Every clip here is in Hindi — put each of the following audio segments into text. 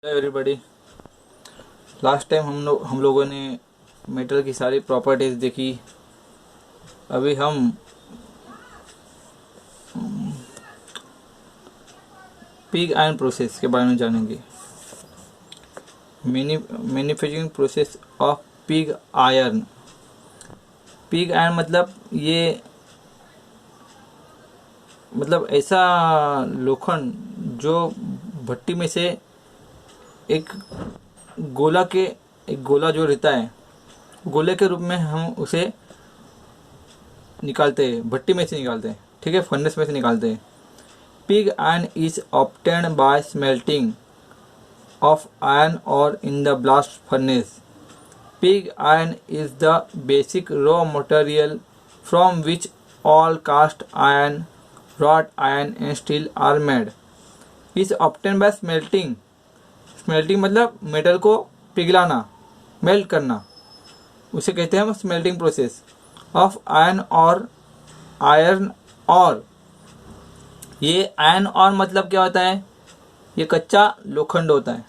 Hello everybody. लास्ट टाइम हम लोगों ने मेटल की सारी प्रॉपर्टीज देखी। अभी हम पिग आयरन प्रोसेस के बारे में जानेंगे। Manufacturing process of pig iron. Pig iron मतलब ऐसा लोखंड जो भट्टी में से एक गोला जो रहता है, गोले के रूप में हम उसे निकालते हैं, भट्टी में से निकालते हैं, ठीक है, फर्नेस में से निकालते हैं। Pig iron is obtained by smelting of iron और in the blast furnace. Pig iron is the basic raw material from which all cast iron, wrought iron and steel are made. Is obtained by smelting. Smelting मतलब मेटल को पिघलाना, मेल्ट करना, उसे कहते हैं हम स्मेल्टिंग प्रोसेस ऑफ आयरन और ये आयरन और मतलब क्या होता है? ये कच्चा लोखंड होता है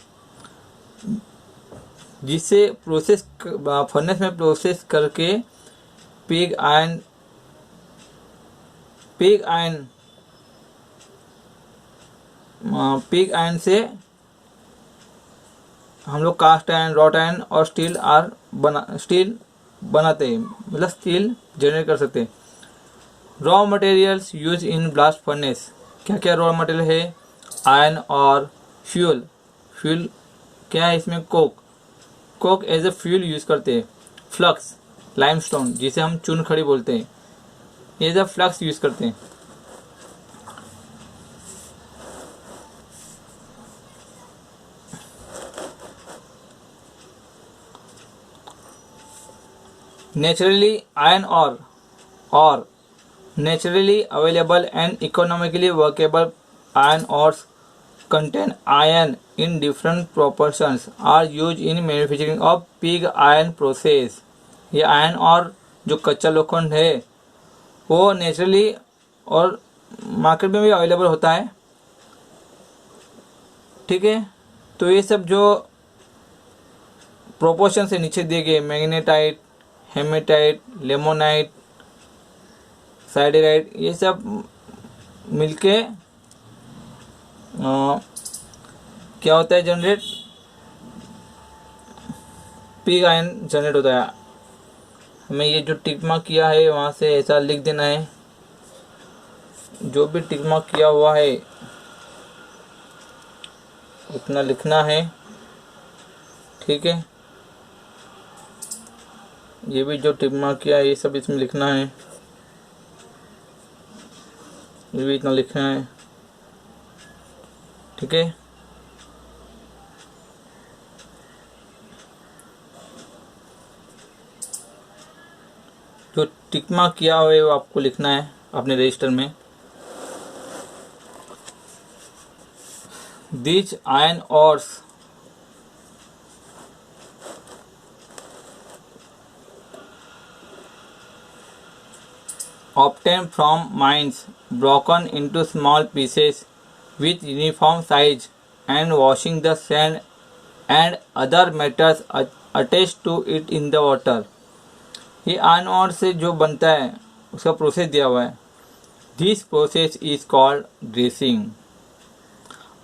जिसे प्रोसेस फर्नेस में प्रोसेस करके पिग आयरन से हम लोग कास्ट आयरन, रॉट आयरन और स्टील बनाते हैं, मतलब स्टील जनरेट कर सकते हैं। Raw materials use in blast furnace. क्या क्या रॉ मटेरियल है? आयरन और फ्यूल क्या है इसमें? Coke as a fuel use करते हैं। फ्लक्स, लाइमस्टोन जिसे हम चूनखड़ी बोलते हैं, एज ए फ्लक्स यूज करते हैं। नेचुरली आयरन और naturally available and economically workable iron ores contain iron in different proportions are used in manufacturing of pig iron process. ये आयरन और जो कच्चा लोखंड है वो नेचुरली और मार्केट में भी अवेलेबल होता है, ठीक है। तो ये सब जो प्रोपोर्शन से नीचे दिए गए, मैग्नेटाइट, हेमेटाइट, लेमोनाइट, साइडेराइट, ये सब मिलके क्या होता है? जनरेट पिग आयरन जनरेट होता है। हमें ये जो टिक मार्क किया है वहाँ से ऐसा लिख देना है, जो भी टिक मार्क किया हुआ है उतना लिखना है, ठीक है। ये भी जो टिक मार्क किया है ये सब इसमें लिखना है, ये भी इतना लिखना है, ठीक है। जो टिक मार्क किया हुआ है वो आपको लिखना है अपने रजिस्टर में। These iron ores obtained from mines broken into small pieces with uniform size and washing the sand and other metals attached to it in the water. ये आयरन और से जो बनता है उसका प्रोसेस दिया हुआ है। This process is called dressing.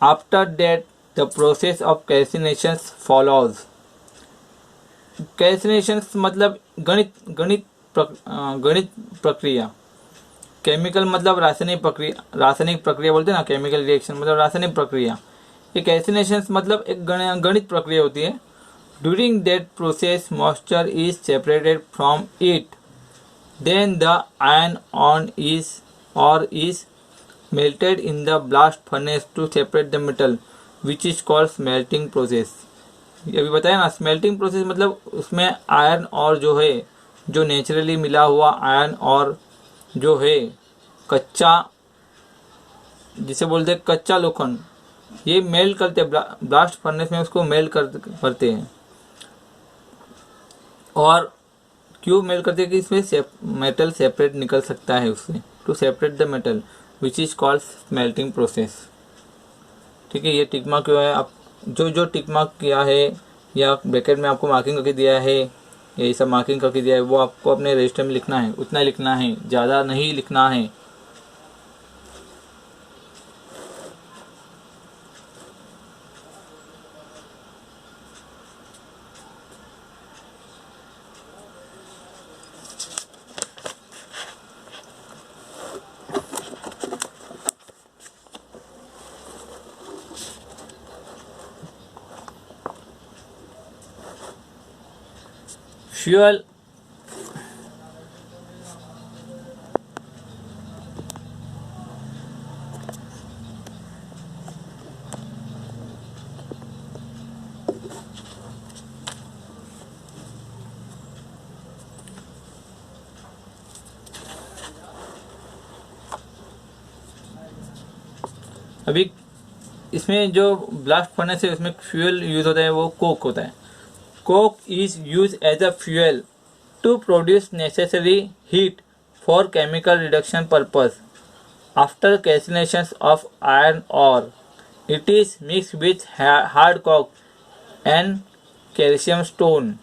After that the process of calcination follows. Calcination मतलब गणित प्रक्रिया। केमिकल मतलब रासायनिक प्रक्रिया बोलते हैं ना, केमिकल रिएक्शन मतलब रासायनिक प्रक्रिया। ये कैल्सिनेशन मतलब एक गणित प्रक्रिया होती है। During that process, moisture is separated from it. Then the iron is melted in the blast furnace to separate the metal, which is called smelting process. ये अभी बताया ना, स्मेल्टिंग प्रोसेस मतलब उसमें आयरन और जो है, जो नेचुरली मिला हुआ आयरन और जो है कच्चा, जिसे बोलते हैं कच्चा लोखंड, ये मेल्ट करते हैं ब्लास्ट फर्नेस में, उसको मेल्ट करते हैं। और क्यों मेल्ट करते हैं? कि इसमें मेटल सेपरेट निकल सकता है उससे, to separate the metal which is called smelting process, ठीक है। ये टिक मार्क क्यों है आप जो जो टिक मार्क किया है या ब्रैकेट में आपको मार्किंग करके दिया है, ये सब मार्किंग करके दिया है, वो आपको अपने रजिस्टर में लिखना है, उतना लिखना है, ज़्यादा नहीं लिखना है। फ्यूल अभी इसमें जो ब्लास्ट फर्नेस है उसमें फ्यूल यूज होता है, वो कोक होता है। Coke is use as a fuel to produce necessary heat for chemical reduction purpose. After calcinations of iron ore, it is mixed with hard coke and calcium stone.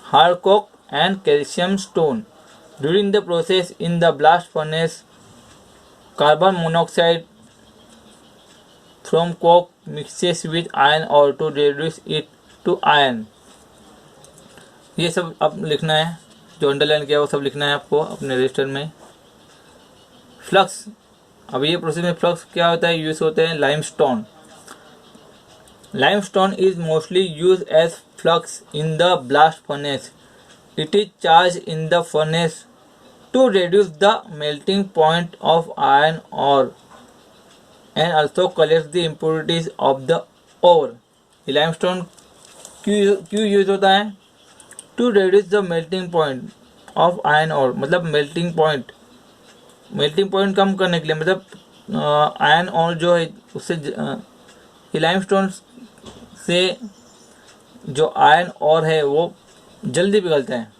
Hard coke and calcium stone. During the process in the blast furnace, carbon monoxide from coke mixes with iron ore to reduce it to iron. ये सब अब लिखना है, जो अंडरलाइन किया वो सब लिखना है आपको अपने रजिस्टर में। फ्लक्स, अब ये प्रोसेस में फ्लक्स क्या होता है, यूज होते हैं limestone. Limestone is mostly use as flux in the blast furnace. It is charge in the furnace to reduce the melting point of iron और and also collect the impurities of the ore. ये लाइमस्टोन क्यों यूज होता है, to reduce the melting point of iron और, मतलब मेल्टिंग पॉइंट कम करने के लिए, मतलब आयरन और जो है उससे लाइमस्टोन से जो आयरन और है वो जल्दी पिघलता है,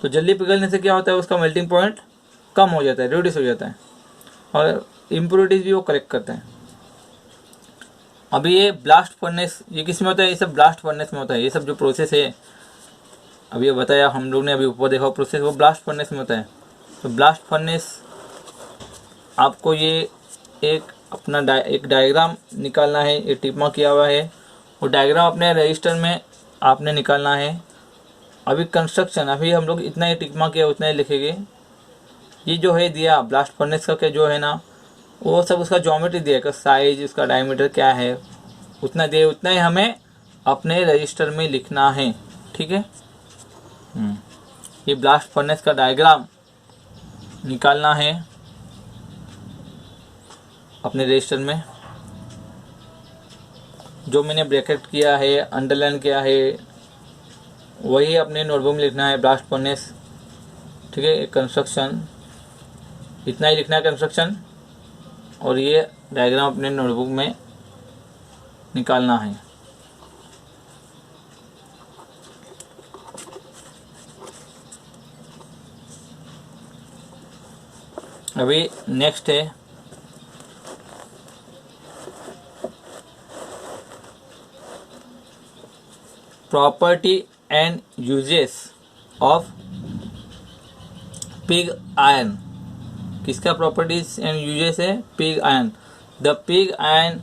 तो जल्दी पिघलने से क्या होता है, उसका मेल्टिंग पॉइंट कम हो जाता है, रिड्यूस हो जाता है, और इम्प्योरिटीज भी वो कलेक्ट करते हैं। अभी ये ब्लास्ट फर्नेस, ये किस में होता है, ये सब ब्लास्ट फर्नेस में होता है। ये सब जो प्रोसेस है अभी ये बताया हम लोग ने, अभी ऊपर देखा प्रोसेस, वो ब्लास्ट फर्नेस में होता है। तो ब्लास्ट फर्नेस आपको ये एक अपना एक डायग्राम निकालना है, ये टिप्पा किया हुआ है, वो डायग्राम अपने रजिस्टर में आपने निकालना है। अभी कंस्ट्रक्शन, अभी हम लोग इतना ही टिप्पा किया उतना ही लिखेंगे। ये जो है दिया ब्लास्ट फर्नेस का, क्या जो है ना, वो सब उसका ज्योमेट्री दिया है, साइज, उसका डायमीटर क्या है, उतना दिए, उतना ही हमें अपने रजिस्टर में लिखना है। ठीक है, ये ब्लास्ट फर्नेस का डायग्राम निकालना है अपने रजिस्टर में। जो मैंने ब्रैकेट किया है, अंडरलाइन किया है, वही अपने नोटबुक में लिखना है, ब्लास्ट फर्नेस। ठीक है, कंस्ट्रक्शन इतना ही लिखना है कंस्ट्रक्शन, और ये डायग्राम अपने नोटबुक में निकालना है। अभी नेक्स्ट है property and uses of pig iron. किसका प्रॉपर्टीज एंड यूजेस है, pig iron. The pig iron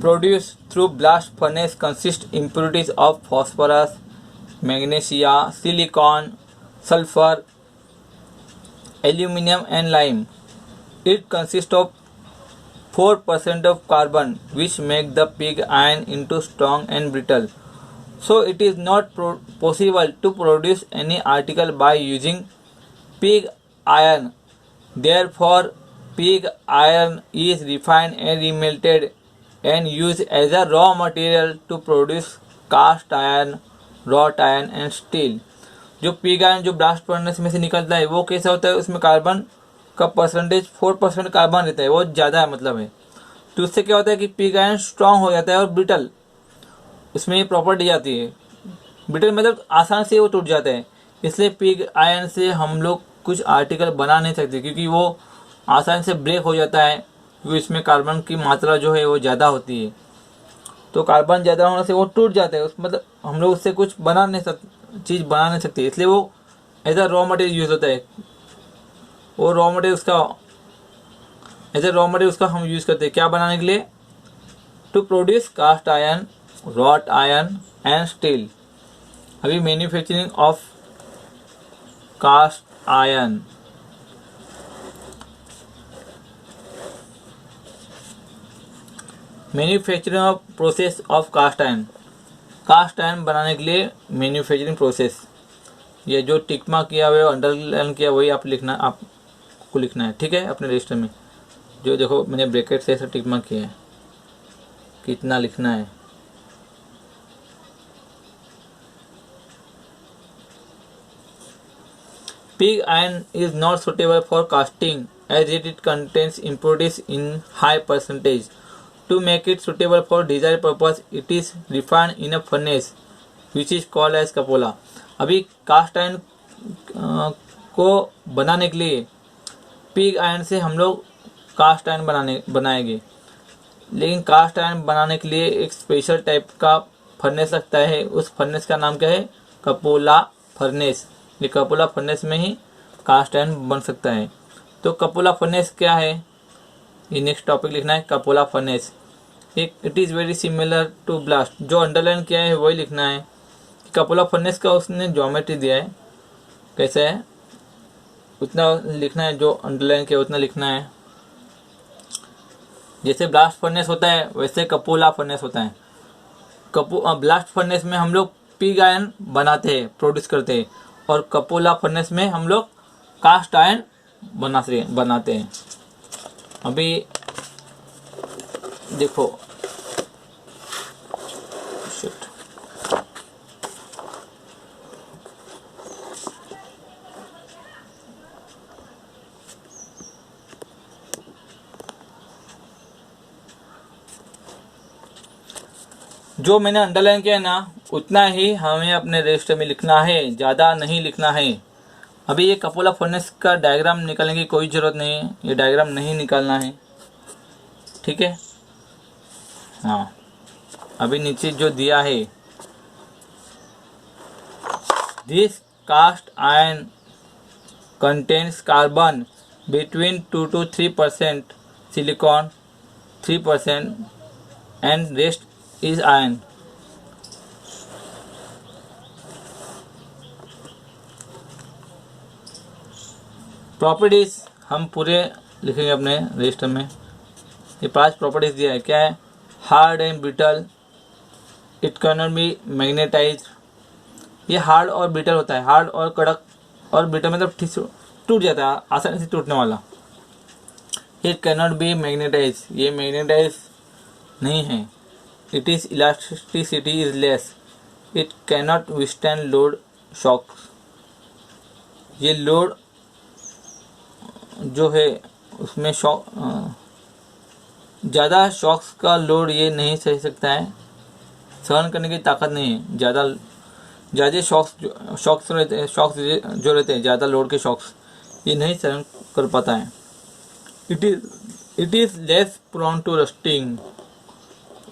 produce through blast furnace consist impurities of phosphorus, magnesia, silicon, sulphur, aluminum and lime. It consists of 4% of carbon, which make the pig iron into strong and brittle. So it is not possible to produce any article by using pig iron. Therefore, pig iron is refined and remelted and used as a raw material to produce cast iron, wrought iron and steel. जो पिग आयरन जो ब्लास्ट फर्नेस में से निकलता है वो कैसा होता है, उसमें कार्बन का परसेंटेज 4% कार्बन रहता है, वो ज़्यादा है मतलब है। तो उससे क्या होता है कि पिग आयरन स्ट्रांग हो जाता है और ब्रिटल, उसमें ये प्रॉपर्टी आती है। ब्रिटल मतलब आसान से वो टूट जाता है, इसलिए पिग आयरन से हम लोग कुछ आर्टिकल बना नहीं सकते, क्योंकि वो आसान से ब्रेक हो जाता है क्योंकि इसमें कार्बन की मात्रा जो है वो ज़्यादा होती है। तो कार्बन ज़्यादा होने से वो टूट जाता है, उस मतलब हम लोग उससे कुछ चीज़ बना नहीं सकते, इसलिए वो as a raw material use होता है। वो रॉ मटेरियल उसका एज अ रॉ मटेरियल उसका हम यूज़ करते हैं क्या बनाने के लिए? To produce cast iron, wrought iron and steel. अभी manufacturing of cast iron, manufacturing of process of cast iron बनाने के लिए मैन्युफैक्चरिंग प्रोसेस, ये जो टिक मार्क किया हुआ है अंडरलाइन किया वही आपको लिखना है, ठीक है, अपने रजिस्टर में। जो देखो मैंने ब्रैकेट से ऐसा टिक मार्क किया है, कितना लिखना है। Pig iron is not suitable for casting as it contains impurities in high percentage. To make it suitable for desired purpose, it is refined in a furnace which is called as cupola. अभी कास्ट आयरन को बनाने के लिए पिग आयरन से हम लोग कास्ट आयरन बनाएंगे, लेकिन कास्ट आयरन बनाने के लिए एक स्पेशल टाइप का फर्नेस लगता है। उस फर्नेस का नाम क्या है? Cupola furnace. ये कपोला फर्नेस में ही कास्ट आयरन बन सकता है। तो कपोला फर्नेस क्या है, ये नेक्स्ट टॉपिक लिखना है। Cupola furnace it is very similar to blast, जो अंडरलाइन किया है वही लिखना है। कपोला फर्नेस का उसने ज्योमेट्री दिया है, कैसे है उतना लिखना है, जो अंडरलाइन किया उतना लिखना है। जैसे ब्लास्ट फर्नेस होता है वैसे कपोला फर्नेस होता है। ब्लास्ट फर्नेस में हम लोग पिग आयरन बनाते हैं, प्रोड्यूस करते हैं, और कपोला फर्नेस में हम लोग कास्ट आयरन बनाते हैं। अभी देखो जो मैंने अंडरलाइन किया है ना उतना ही हमें अपने रजिस्टर में लिखना है, ज़्यादा नहीं लिखना है। अभी ये कपोला फर्नेस का डायग्राम निकालने की कोई ज़रूरत नहीं है, ये डायग्राम नहीं निकालना है, ठीक है। हाँ, अभी नीचे जो दिया है, this cast iron contains carbon between 2 to 3%, silicon 3% and rest is iron. Properties हम पूरे लिखेंगे अपने रजिस्टर में। ये 5 प्रॉपर्टीज दिया है, क्या है? Hard and brittle, it can not be magnetise. ये हार्ड और ब्रिटल होता है, हार्ड और कड़क, और ब्रिटल मतलब टूट जाता है, आसानी से टूटने वाला। It can not be magnetise, ये मैग्नेटाइज नहीं है। It is elasticity is less, it can not withstand load shocks. ये लोड जो है उसमें ज़्यादा शॉक्स का लोड ये नहीं सह सकता है, सहन करने की ताकत नहीं है। ज़्यादा शॉक्स जो रहते हैं, ज़्यादा लोड के शॉक्स ये नहीं सहन कर पाता है। It is less prone to rusting,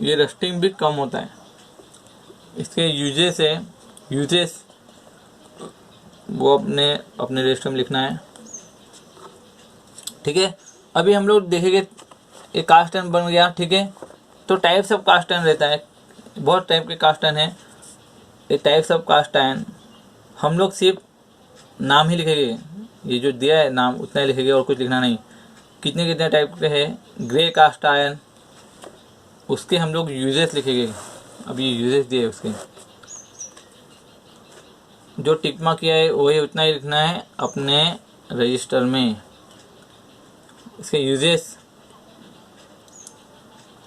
ये रस्टिंग भी कम होता है। इसके यूजेस वो अपने रजिस्टर में लिखना है, ठीक है। अभी हम लोग देखेंगे ये कास्ट आयरन बन गया, ठीक है। तो टाइप्स ऑफ कास्ट आयरन रहता है, बहुत टाइप के कास्ट आयरन है। ये टाइप्स ऑफ कास्ट आयरन हम लोग सिर्फ नाम ही लिखेंगे, ये जो दिया है नाम उतना ही लिखेंगे और कुछ लिखना नहीं। कितने टाइप के हैं? ग्रे कास्ट आयरन, उसके हम लोग यूजेस लिखेंगे। अब ये यूजेस दिए उसके, जो टिक मार्क किया है वही उतना ही लिखना है अपने रजिस्टर में। इसके यूजेस,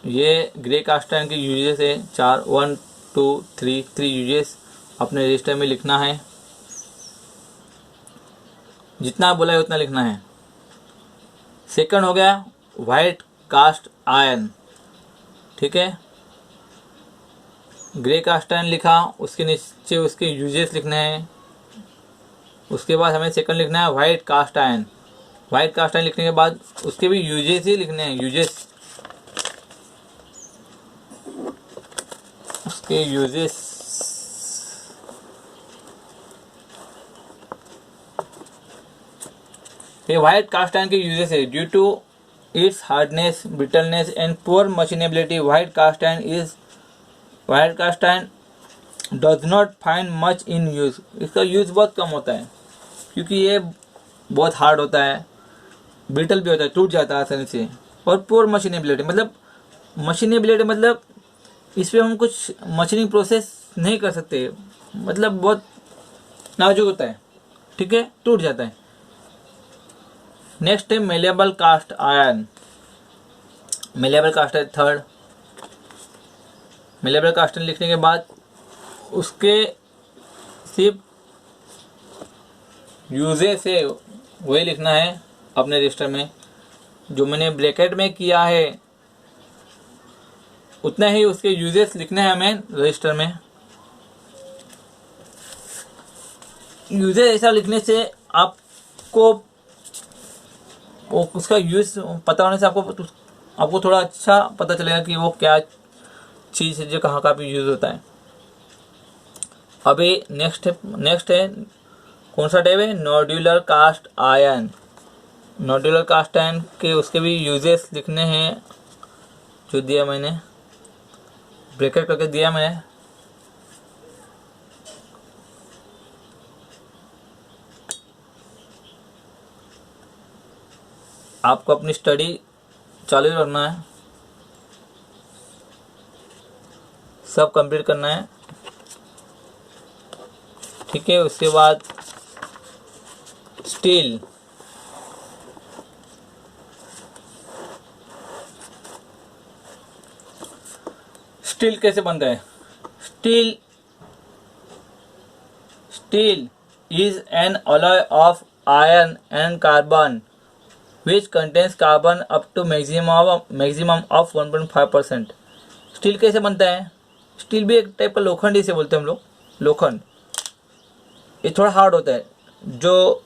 ये ग्रे कास्ट आयरन के यूजेस है 4, 1 2 3 यूजेस अपने रजिस्टर में लिखना है। जितना बोला है उतना लिखना है। सेकंड हो गया वाइट कास्ट आयरन, ठीक है। ग्रे कास्ट आयरन लिखा, उसके नीचे उसके यूजेस लिखने हैं। उसके बाद हमें सेकंड लिखना है white cast iron. White cast iron लिखने के बाद उसके भी यूजेस ही लिखने हैं, यूजेस, उसके यूजेस। ये व्हाइट कास्ट आयरन के यूजेस है। Due to its hardness, brittleness and poor machinability, white cast iron does not find much in use. इसका यूज बहुत कम होता है क्योंकि ये बहुत हार्ड होता है, ब्रिटल भी होता है, टूट जाता है आसानी से, और पुअर मशीनेबिलिटी मतलब इस पर हम कुछ मशीनिंग प्रोसेस नहीं कर सकते, मतलब बहुत नाजुक होता है, ठीक है, टूट जाता है। नेक्स्ट है malleable cast iron. Malleable cast iron third. Malleable cast iron लिखने के बाद उसके सिर्फ यूजेस है वही लिखना है अपने रजिस्टर में, जो मैंने ब्रैकेट में किया है उतना ही उसके यूजेस लिखने हैं हमें रजिस्टर में। यूजेस ऐसा लिखने से आपको उसका यूज पता होने से आपको थोड़ा अच्छा पता चलेगा कि वो क्या चीज़ है जो कहाँ का भी यूज होता है। अभी नेक्स्ट है कौन सा टाइप है, nodular cast iron. Nodular cast iron के उसके भी यूजेस लिखने हैं, जो दिया मैंने, ब्रैकेट करके दिया मैंने। आपको अपनी स्टडी चालू रखना है, सब कंप्लीट करना है, ठीक है। उसके बाद स्टील। स्टील कैसे बनता है? Steel is an alloy of iron and carbon which contains carbon up to maximum of 1.5%। Steel कैसे बनता है? स्टील भी एक टाइप का लोखंड इसे बोलते हैं हम लोग, लोखंड। ये थोड़ा हार्ड होता है, जो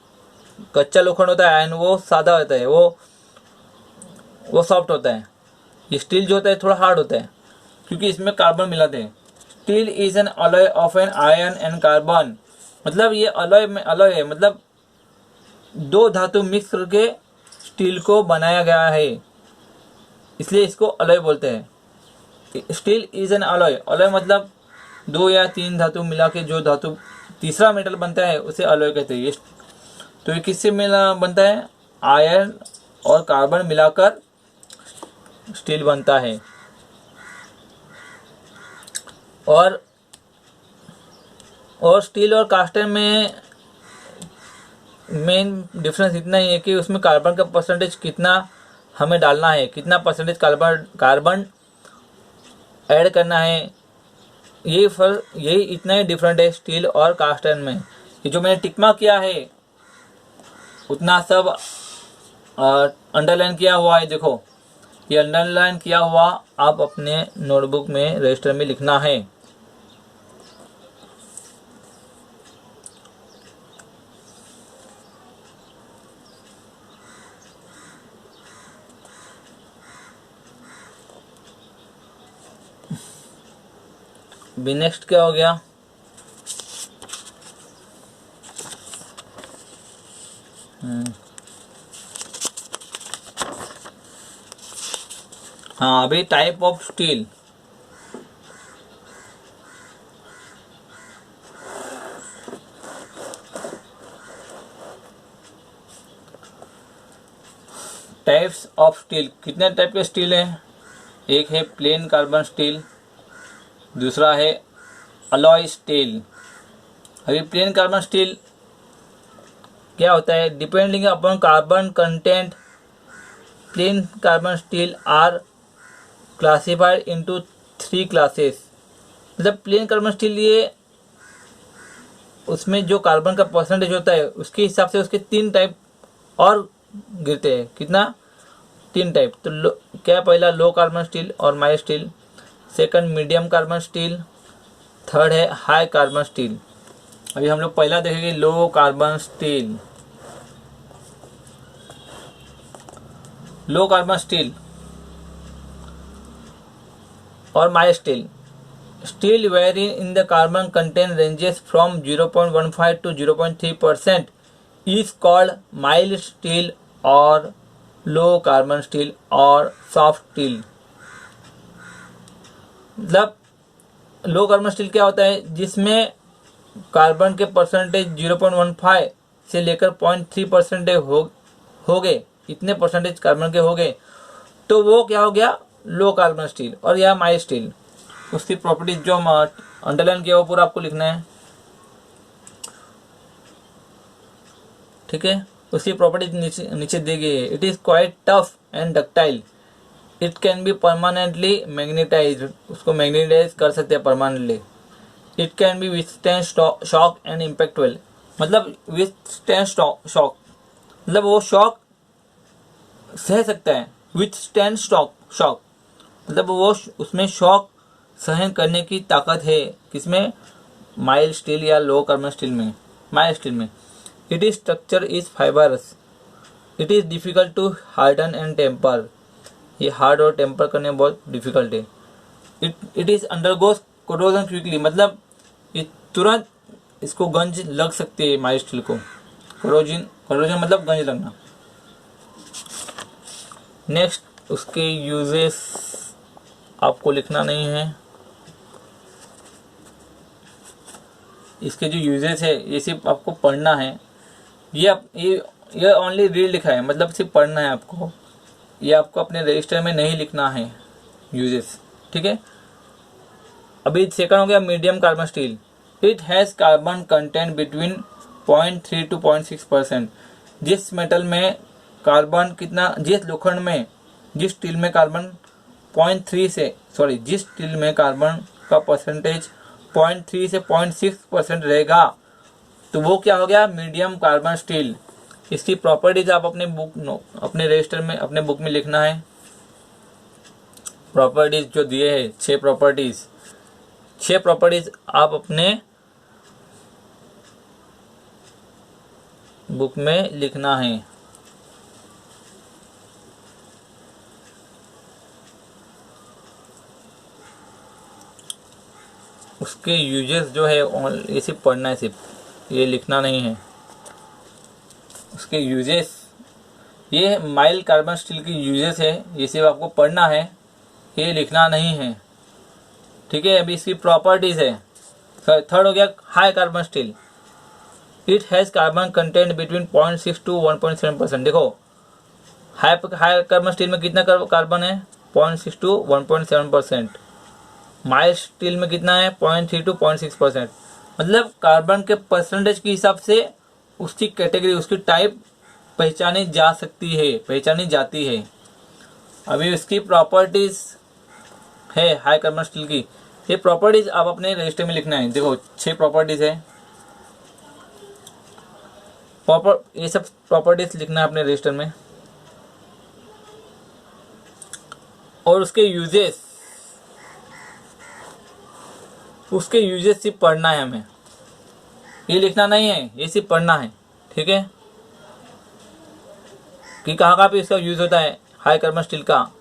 कच्चा लोखंड होता है आयरन वो सादा होता है, वो सॉफ्ट होता है। ये स्टील जो होता है थोड़ा हार्ड होता है क्योंकि इसमें कार्बन मिलाते हैं। Steel is an alloy of an iron and carbon, मतलब ये अलॉय है, मतलब दो धातु मिक्स करके स्टील को बनाया गया है, इसलिए इसको अलॉय बोलते हैं। स्टील इज एन अलॉय मतलब दो या तीन धातु मिला के जो धातु तीसरा मेटल बनता है उसे अलॉय कहते हैं। तो ये किससे मिला बनता है? आयरन और कार्बन मिलाकर स्टील बनता है। और स्टील और कास्ट आयरन में मेन डिफरेंस इतना ही है कि उसमें कार्बन का परसेंटेज कितना हमें डालना है, कितना परसेंटेज कार्बन ऐड करना है, यही इतना ही डिफरेंट है स्टील और कास्ट आयरन में। ये जो मैंने टिक मार्क किया है उतना सब अंडरलाइन किया हुआ है, देखो ये अंडरलाइन किया हुआ आप अपने नोटबुक में रजिस्टर में लिखना है। भी नेक्स्ट क्या हो गया? हाँ, अभी type of steel. Types of steel, कितने टाइप के स्टील है? एक है प्लेन कार्बन स्टील, दूसरा है अलॉय स्टील। अभी प्लेन कार्बन स्टील क्या होता है? Depending upon carbon content, plain carbon steel are classified into 3 classes. मतलब प्लेन कार्बन स्टील ये उसमें जो कार्बन का परसेंटेज होता है उसके हिसाब से उसके 3 टाइप और गिरते हैं। कितना? 3 टाइप। तो क्या? पहला लो कार्बन स्टील और mild steel, second medium carbon steel, third है हाई कार्बन स्टील। अभी हम लोग पहला देखेंगे low carbon steel. Low carbon steel और mild steel. Steel vary in the carbon content ranges from 0.15 to 0.3% is called mild steel or low carbon steel or soft steel. मतलब लो कार्बन स्टील क्या होता है, जिसमें कार्बन के परसेंटेज 0.15 से लेकर 0.3% हो गए, इतने परसेंटेज कार्बन के हो गए, तो वो क्या हो गया, लो कार्बन स्टील. और यह माइल्ड स्टील. उसकी प्रॉपर्टीज जो हम अंडरलाइन किया वो पूरा आपको लिखना है. ठीक है, उसकी प्रॉपर्टीज नीचे दी गई है. It is quite tough and ductile. It can be permanently magnetize. उसको मैग्नेटाइज कर सकते हैं permanently. It can be withstand shock and impact well. मतलब विथस्टैंड शॉक मतलब वो शॉक सह सकता है. विथस्टैंड शॉक मतलब वो उसमें शॉक सहन करने की ताकत है. किसमें, माइल्ड स्टील या लो कार्बन स्टील में. माइल्ड स्टील में it is structure is fibrous. It is difficult to harden and temper. ये हार्ड और टेम्पर करने में बहुत डिफिकल्ट है. It is undergoes corrosion quickly. मतलब ये तुरंत इसको गंज लग सकती है माइल्ड स्टील को. कोरोजन मतलब गंज लगना. नेक्स्ट उसके यूजेस आपको लिखना नहीं है. इसके जो यूजेस है ये सिर्फ आपको पढ़ना है. ये ओनली रीड लिखा है, मतलब सिर्फ पढ़ना है आपको. ये आपको अपने रजिस्टर में नहीं लिखना है यूजेस. ठीक है, अभी सेकंड हो गया medium carbon steel. It has carbon content between 0.3 to 0.6%. जिस मेटल में कार्बन कितना, जिस लोखंड में, जिस स्टील में कार्बन 0.3 से जिस स्टील में कार्बन का परसेंटेज 0.3 से 0.6% रहेगा, तो वो क्या हो गया, मीडियम कार्बन स्टील. इसकी प्रॉपर्टीज आप अपने रजिस्टर में, अपने बुक में लिखना है. प्रॉपर्टीज जो दिए हैं 6 प्रॉपर्टीज आप अपने बुक में लिखना है. उसके यूजेस जो है ये सिर्फ पढ़ना है, सिर्फ ये लिखना नहीं है. उसके यूजेस, ये माइल्ड कार्बन स्टील की यूजेस है, ये सिर्फ आपको पढ़ना है, ये लिखना नहीं है. ठीक है, अभी इसकी प्रॉपर्टीज है. थर्ड हो गया high carbon steel. It has carbon content between 0.6 to 1.7%. देखो हाई कार्बन स्टील में कितना कार्बन है, 0.6 to 1.7%. माइल्ड स्टील में कितना है, 0.3 to 0.6%. मतलब कार्बन के परसेंटेज के हिसाब से उसकी कैटेगरी, उसकी टाइप पहचानी जाती है. अभी उसकी प्रॉपर्टीज है हाई कार्बन स्टील की. ये प्रॉपर्टीज आप अपने रजिस्टर में लिखना है. देखो 6 प्रॉपर्टीज है. ये सब प्रॉपर्टीज लिखना है अपने रजिस्टर में. और उसके यूजेस सिर्फ पढ़ना है हमें, ये लिखना नहीं है, ये सिर्फ पढ़ना है. ठीक है, कि कहाँ पे इसका यूज होता है हाई कार्बन स्टील का,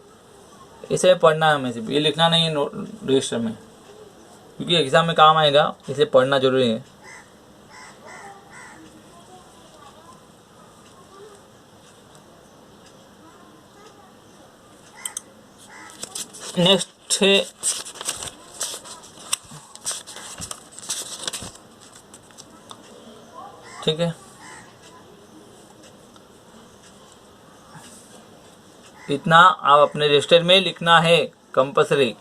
इसे पढ़ना है हमें, सिर्फ ये लिखना नहीं है रजिस्टर में, क्योंकि एग्जाम में काम आएगा, इसे पढ़ना जरूरी है. नेक्स्ट है ठीक है, इतना आप अपने रजिस्टर में लिखना है कंपल्सरी.